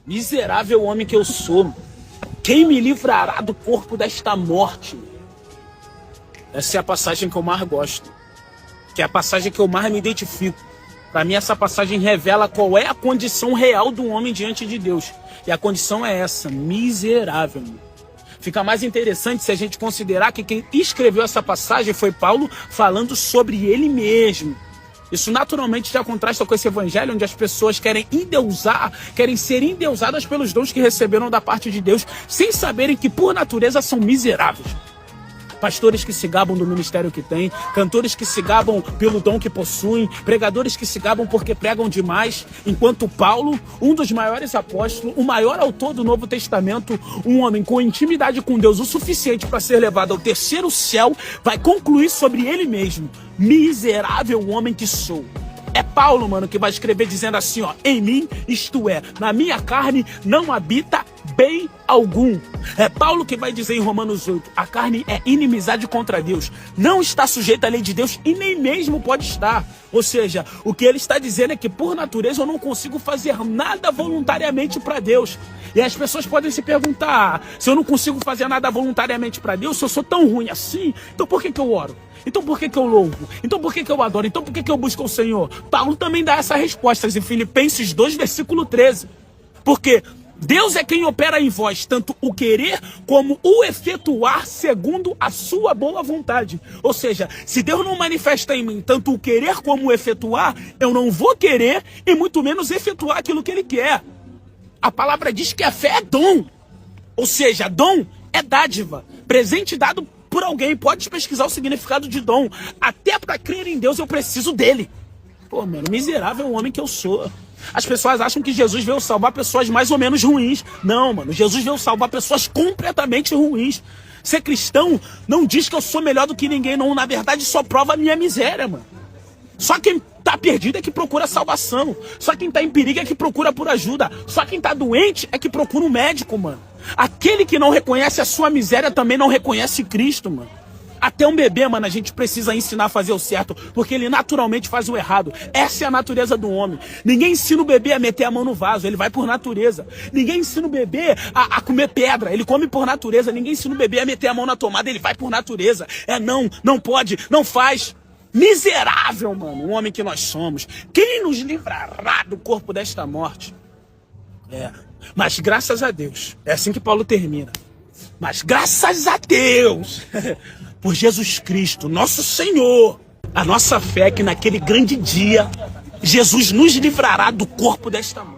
Miserável homem que eu sou, quem me livrará do corpo desta morte? Essa é a passagem que eu mais gosto, que é a passagem que eu mais me identifico. Para mim, essa passagem revela qual é a condição real do homem diante de Deus. E a condição é essa, miserável. Fica mais interessante se a gente considerar que quem escreveu essa passagem foi Paulo falando sobre ele mesmo. Isso naturalmente já contrasta com esse evangelho onde as pessoas querem ser endeusadas pelos dons que receberam da parte de Deus, sem saberem que por natureza são miseráveis. Pastores que se gabam do ministério que têm, cantores que se gabam pelo dom que possuem, pregadores que se gabam porque pregam demais, enquanto Paulo, um dos maiores apóstolos, o maior autor do Novo Testamento, um homem com intimidade com Deus o suficiente para ser levado ao terceiro céu, vai concluir sobre ele mesmo: miserável homem que sou. É Paulo, mano, que vai escrever dizendo assim, ó: em mim, isto é, na minha carne, não habita bem algum. É Paulo que vai dizer em Romanos 8, a carne é inimizade contra Deus, não está sujeita à lei de Deus e nem mesmo pode estar. Ou seja, o que ele está dizendo é que por natureza eu não consigo fazer nada voluntariamente para Deus. E as pessoas podem se perguntar, se eu não consigo fazer nada voluntariamente para Deus, se eu sou tão ruim assim, então por que eu oro? Então por que eu louvo? Então por que eu adoro? Então por que eu busco o Senhor? Paulo também dá essa resposta em Filipenses 2, versículo 13. Porque Deus é quem opera em vós, tanto o querer como o efetuar segundo a sua boa vontade. Ou seja, se Deus não manifesta em mim tanto o querer como o efetuar, eu não vou querer e muito menos efetuar aquilo que Ele quer. A palavra diz que a fé é dom. Ou seja, dom é dádiva, presente dado por alguém. Pode pesquisar o significado de dom. Até para crer em Deus eu preciso dele. Pô, mano, miserável homem que eu sou. As pessoas acham que Jesus veio salvar pessoas mais ou menos ruins. Não, mano, Jesus veio salvar pessoas completamente ruins. Ser cristão não diz que eu sou melhor do que ninguém, não. Na verdade, só prova a minha miséria, mano. Só quem tá perdido é que procura salvação. Só quem tá em perigo é que procura por ajuda. Só quem tá doente é que procura um médico, mano. Aquele que não reconhece a sua miséria também não reconhece Cristo, mano. Até um bebê, mano, a gente precisa ensinar a fazer o certo, porque ele naturalmente faz o errado. Essa é a natureza do homem. Ninguém ensina o bebê a meter a mão no vaso, ele vai por natureza. Ninguém ensina o bebê a comer pedra, ele come por natureza. Ninguém ensina o bebê a meter a mão na tomada, ele vai por natureza. Não pode, não faz. Miserável, mano, o homem que nós somos. Quem nos livrará do corpo desta morte? Mas graças a Deus, é assim que Paulo termina. Mas graças a Deus, por Jesus Cristo, nosso Senhor, a nossa fé é que naquele grande dia, Jesus nos livrará do corpo desta morte.